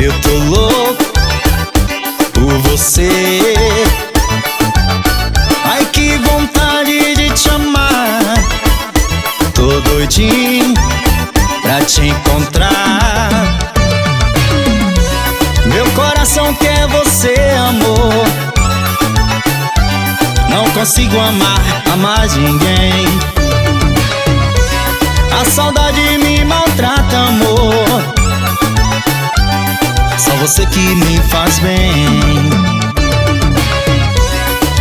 Eu tô louco por você. Ai, que vontade de te amar. Tô doidinho pra te encontrar. Meu coração quer você, amor. Não consigo amar a mais ninguém. A saudade me maltrata, amor. Só você que me faz bem.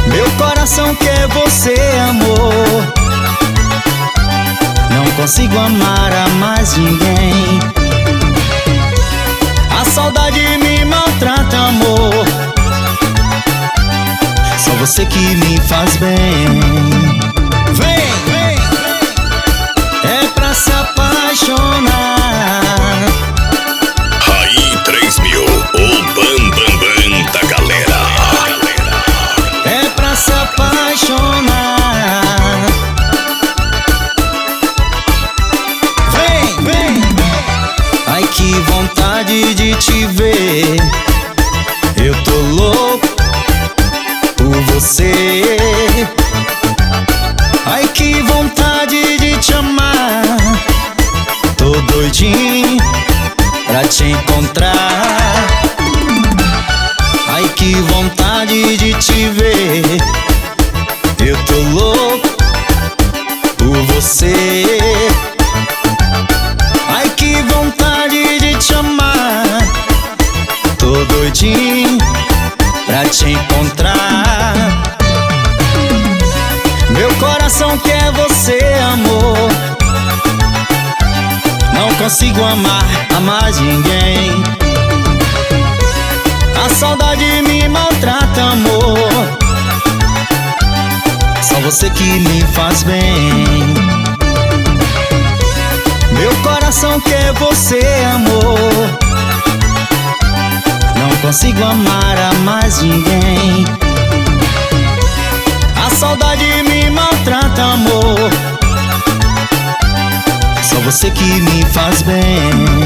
Meu coração quer você, amor. Não consigo amar a mais ninguém. A saudade me maltrata, amor. Só você que me faz bem. Vem, vem, é pra se apaixonar. Raí 3000, o bam bam bam da galera. É pra se apaixonar. Vem, vem. Ai, que vontade de te ver. Eu tô louco por você. Ai, que vontade de te amar. Tô doidinho pra te encontrar. Ai, que vontade de te ver. Eu tô louco por você. Ai, que vontade de te amar. Tô doidinho pra te encontrar. Meu coração quer você, amor. Não consigo amar a mais ninguém. A saudade me maltrata, amor. Só você que me faz bem. Meu coração quer você, amor. Não consigo amar a mais ninguém. A saudade me maltrata, amor. Só você que me faz bem.